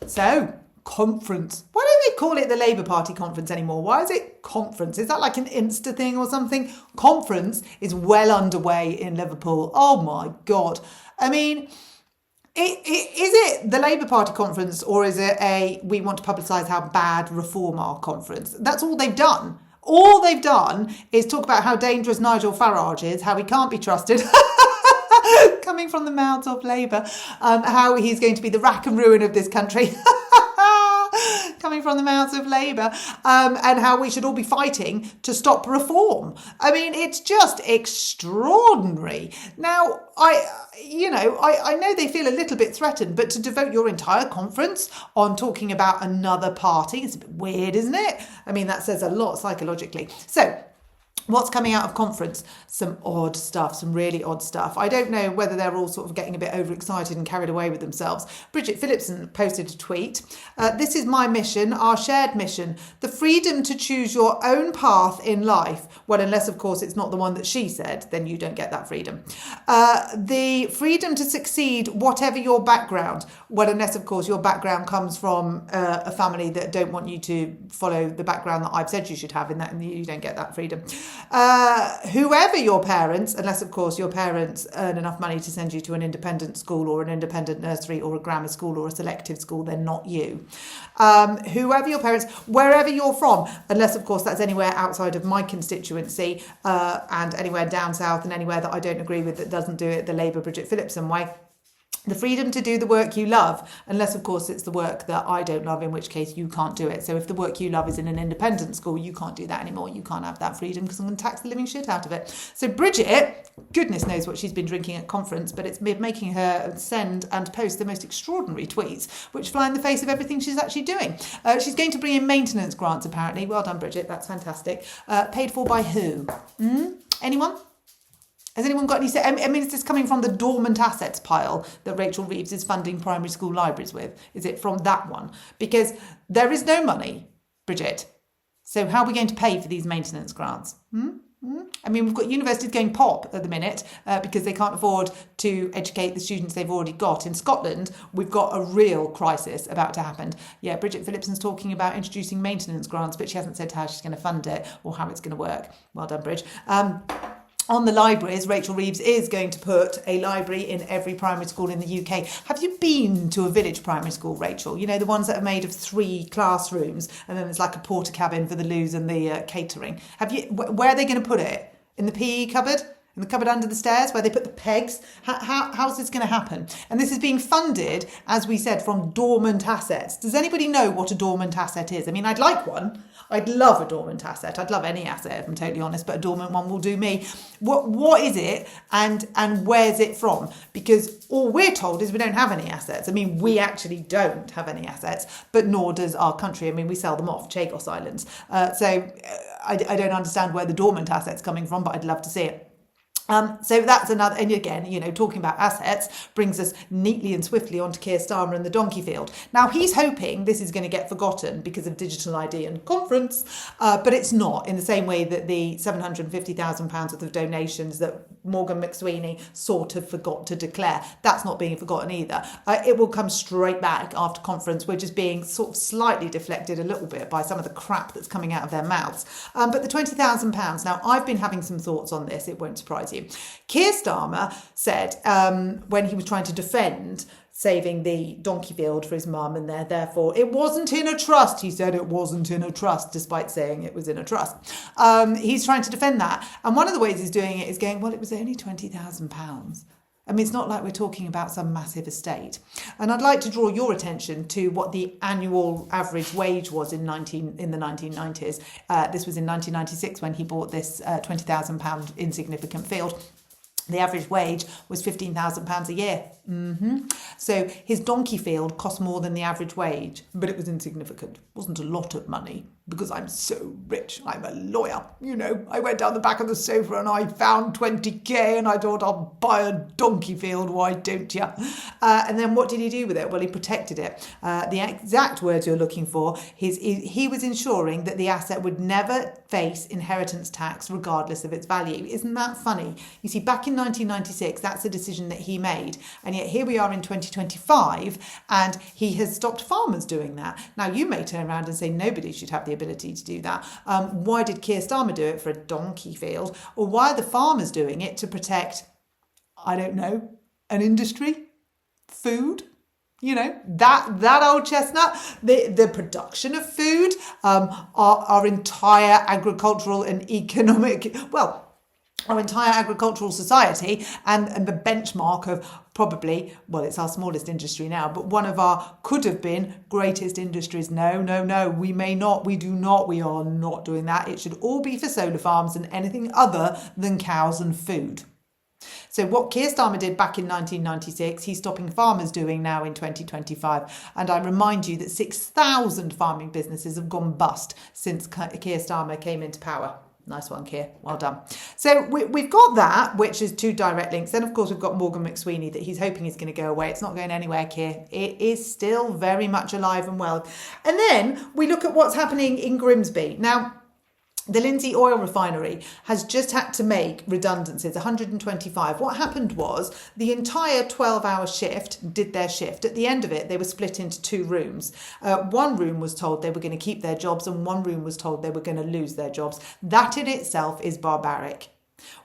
So, conference. Why don't they call it the Labour Party conference anymore? Why is it conference? Is that like an Insta thing or something? Conference is well underway in Liverpool. Oh my God. I mean, is it the Labour Party conference, or is it a we want to publicise how bad reform are conference? That's all they've done. All they've done is talk about how dangerous Nigel Farage is, how he can't be trusted. Coming from the mouths of Labour, how he's going to be the rack and ruin of this country. Coming from the mouths of Labour, and how we should all be fighting to stop reform. I mean, it's just extraordinary. Now, I know they feel a little bit threatened, but to devote your entire conference on talking about another party, it's a bit weird, isn't it? I mean, that says a lot psychologically. So, what's coming out of conference? Some odd stuff, some really odd stuff. I don't know whether they're all sort of getting a bit overexcited and carried away with themselves. Bridget Phillipson posted a tweet. This is my mission, our shared mission, the freedom to choose your own path in life. Well, unless, of course, it's not the one that she said, then you don't get that freedom. The freedom to succeed, whatever your background. Well, unless, of course, your background comes from a family that don't want you to follow the background that I've said you should have, in that, and you don't get that freedom. Whoever your parents, unless of course your parents earn enough money to send you to an independent school or an independent nursery or a grammar school or a selective school, they're not you. Whoever your parents, wherever you're from, unless of course that's anywhere outside of my constituency, and anywhere down south and anywhere that I don't agree with that doesn't do it the Labour Bridget Phillipson way. The freedom to do the work you love, unless, of course, it's the work that I don't love, in which case you can't do it. So if the work you love is in an independent school, you can't do that anymore. You can't have that freedom because I'm going to tax the living shit out of it. So Bridget, goodness knows what she's been drinking at conference, but it's making her send and post the most extraordinary tweets, which fly in the face of everything she's actually doing. She's going to bring in maintenance grants, apparently. Well done, Bridget. That's fantastic. Paid for by who? Anyone? Has anyone got any say? I mean, is this coming from the dormant assets pile that Rachel Reeves is funding primary school libraries with? Is it from that one? Because there is no money, Bridget. So how are we going to pay for these maintenance grants? I mean, we've got universities going pop at the minute because they can't afford to educate the students they've already got. In Scotland, we've got a real crisis about to happen. Yeah, Bridget Phillipson's talking about introducing maintenance grants, but she hasn't said how she's going to fund it or how it's going to work. Well done, Bridge. On the libraries, Rachel Reeves is going to put a library in every primary school in the UK. Have you been to a village primary school, Rachel? You know, the ones that are made of 3 classrooms and then there's like a porter cabin for the loos and the catering. Have you? Where are they going to put it? In the PE cupboard? In the cupboard under the stairs where they put the pegs? How's this going to happen? And this is being funded, as we said, from dormant assets. Does anybody know what a dormant asset is? I mean, I'd like one. I'd love a dormant asset. I'd love any asset, if I'm totally honest, but a dormant one will do me. What is it and where's it from? Because all we're told is we don't have any assets. I mean, we actually don't have any assets, but nor does our country. I mean, we sell them off, Chagos Islands. So I don't understand where the dormant asset's coming from, but I'd love to see it. So that's another, and again, you know, talking about assets brings us neatly and swiftly onto Keir Starmer and the donkey field. Now, he's hoping this is going to get forgotten because of digital ID and conference, but it's not, in the same way that the £750,000 worth of donations that Morgan McSweeney sort of forgot to declare, that's not being forgotten either. It will come straight back after conference. We're just being sort of slightly deflected a little bit by some of the crap that's coming out of their mouths. But the £20,000, now I've been having some thoughts on this, it won't surprise you. Keir Starmer said when he was trying to defend saving the donkey field for his mum and therefore it wasn't in a trust. He said it wasn't in a trust, despite saying it was in a trust. He's trying to defend that. And one of the ways he's doing it is going, well, it was only £20,000. I mean, it's not like we're talking about some massive estate. And I'd like to draw your attention to what the annual average wage was in the 1990s. This was in 1996 when he bought this £20,000 insignificant field. The average wage was £15,000 a year. So his donkey field cost more than the average wage, but it was insignificant. It wasn't a lot of money. because I'm so rich. I'm a lawyer. You know, I went down the back of the sofa and I found 20k and I thought I'll buy a donkey field. Why don't you? And then what did he do with it? Well, he protected it. The exact words you're looking for is he was ensuring that the asset would never face inheritance tax regardless of its value. Isn't that funny? You see, back in 1996, that's a decision that he made. And yet here we are in 2025 and he has stopped farmers doing that. Now, you may turn around and say nobody should have the ability to do that. Why did Keir Starmer do it for a donkey field? Or why are the farmers doing it to protect, I don't know, an industry? Food? You know, that old chestnut, the production of food, our entire agricultural and economic, our entire agricultural society and the benchmark of probably, well, it's our smallest industry now, but one of our could have been greatest industries. No, we may not, we do not, we are not doing that. It should all be for solar farms and anything other than cows and food. So what Keir Starmer did back in 1996, he's stopping farmers doing now in 2025. And I remind you that 6,000 farming businesses have gone bust since Keir Starmer came into power. Nice one, Keir. Well done. So we've got that, which is two direct links. Then, of course, we've got Morgan McSweeney that he's hoping is going to go away. It's not going anywhere, Keir. It is still very much alive and well. And then we look at what's happening in Grimsby. Now, the Lindsey oil refinery has just had to make redundancies, 125. What happened was the entire 12-hour shift did their shift. At the end of it, they were split into two rooms. One room was told they were going to keep their jobs and one room was told they were going to lose their jobs. That in itself is barbaric.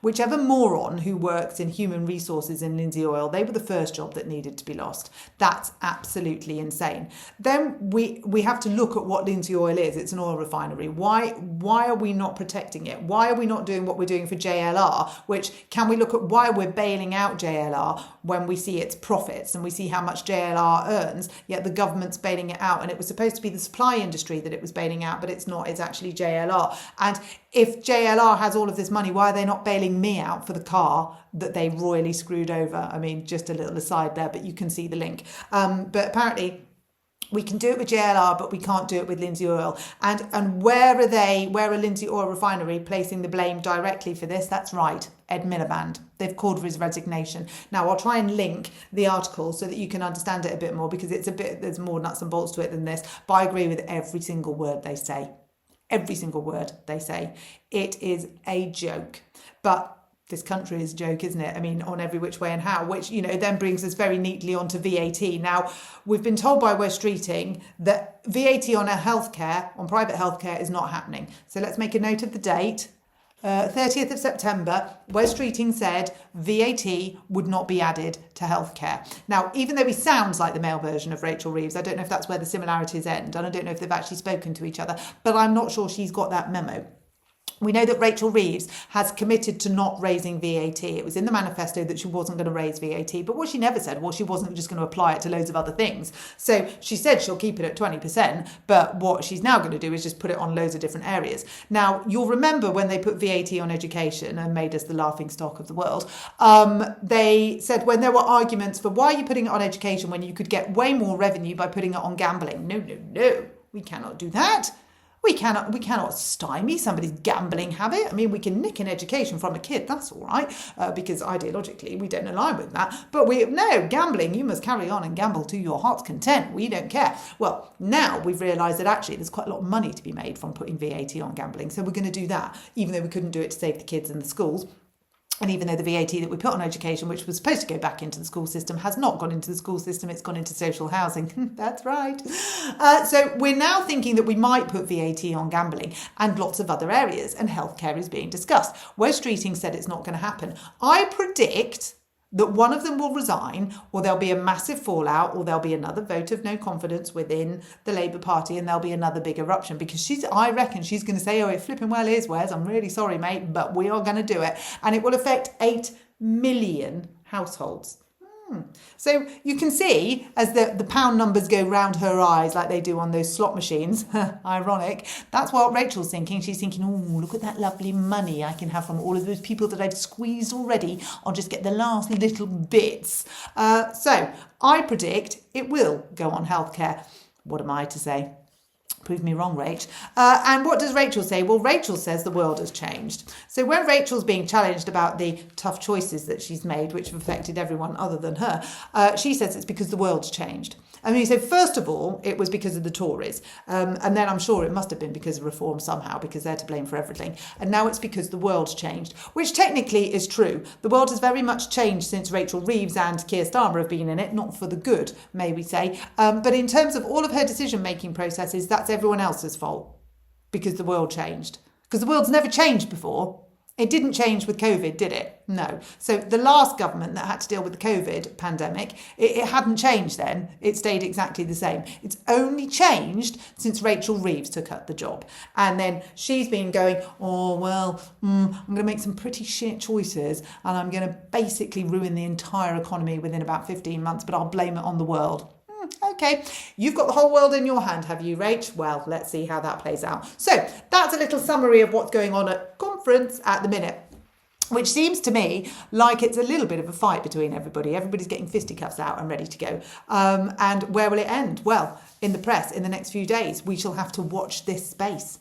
Whichever moron who works in human resources in Lindsey Oil, they were the first job that needed to be lost. That's absolutely insane. Then we have to look at what Lindsey Oil is. It's an oil refinery. Why are we not protecting it? Why are we not doing what we're doing for JLR? Which, can we look at why we're bailing out JLR when we see its profits and we see how much JLR earns, yet the government's bailing it out, and it was supposed to be the supply industry that it was bailing out, but it's not. It's actually JLR. And if JLR has all of this money, why are they not bailing me out for the car that they royally screwed over? I mean, just a little aside there, but you can see the link. But apparently we can do it with JLR, but we can't do it with Lindsey Oil. And where are Lindsey Oil Refinery placing the blame directly for this? That's right, Ed Miliband. They've called for his resignation. Now, I'll try and link the article so that you can understand it a bit more, because there's more nuts and bolts to it than this. But I agree with every single word they say. Every single word they say. It is a joke. But this country is a joke, isn't it? I mean, on every which way and how, which, you know, then brings us very neatly onto VAT. Now, we've been told by West Streeting that VAT on on private healthcare is not happening. So let's make a note of the date. 30th of September, West Streeting said VAT would not be added to healthcare. Now, even though he sounds like the male version of Rachel Reeves, I don't know if that's where the similarities end, and I don't know if they've actually spoken to each other, but I'm not sure she's got that memo. We know that Rachel Reeves has committed to not raising VAT. It was in the manifesto that she wasn't going to raise VAT, but what she never said was she wasn't just going to apply it to loads of other things. So she said she'll keep it at 20%, but what she's now going to do is just put it on loads of different areas. Now, you'll remember when they put VAT on education and made us the laughing stock of the world, they said when there were arguments for why are you putting it on education when you could get way more revenue by putting it on gambling? No, we cannot do that. We cannot stymie somebody's gambling habit. I mean, we can nick an education from a kid, that's all right, because ideologically we don't align with that. But gambling, you must carry on and gamble to your heart's content. We don't care. Well, now we've realised that actually there's quite a lot of money to be made from putting VAT on gambling. So we're going to do that, even though we couldn't do it to save the kids in the schools. And even though the VAT that we put on education, which was supposed to go back into the school system, has not gone into the school system, it's gone into social housing. That's right. So we're now thinking that we might put VAT on gambling and lots of other areas, and healthcare is being discussed. West Streeting said it's not going to happen. I predict that one of them will resign, or there'll be a massive fallout, or there'll be another vote of no confidence within the Labour Party, and there'll be another big eruption, because I reckon she's going to say, oh, it flipping well is, Wes, I'm really sorry, mate, but we are going to do it. And it will affect 8 million households. So you can see as the pound numbers go round her eyes like they do on those slot machines, ironic, that's what Rachel's thinking. She's thinking, oh, look at that lovely money I can have from all of those people that I've squeezed already. I'll just get the last little bits. So I predict it will go on healthcare. What am I to say? Prove me wrong, Rach. And what does Rachel say? Well, Rachel says the world has changed. So when Rachel's being challenged about the tough choices that she's made, which have affected everyone other than her, she says it's because the world's changed. I mean, so first of all, it was because of the Tories. And then I'm sure it must have been because of reform somehow, because they're to blame for everything. And now it's because the world's changed, which technically is true. The world has very much changed since Rachel Reeves and Keir Starmer have been in it, not for the good, may we say. But in terms of all of her decision-making processes, that's everyone else's fault because the world changed. Because the world's never changed before. It didn't change with COVID, did it? No. So the last government that had to deal with the COVID pandemic, it hadn't changed then. It stayed exactly the same. It's only changed since Rachel Reeves took up the job. And then she's been going, I'm going to make some pretty shit choices and I'm going to basically ruin the entire economy within about 15 months, but I'll blame it on the world. Okay, you've got the whole world in your hand, have you, Rach? Well, let's see how that plays out. So that's a little summary of what's going on at conference at the minute, which seems to me like it's a little bit of a fight between everybody. Everybody's getting fisticuffs out and ready to go. And where will it end? Well, in the press, in the next few days, we shall have to watch this space.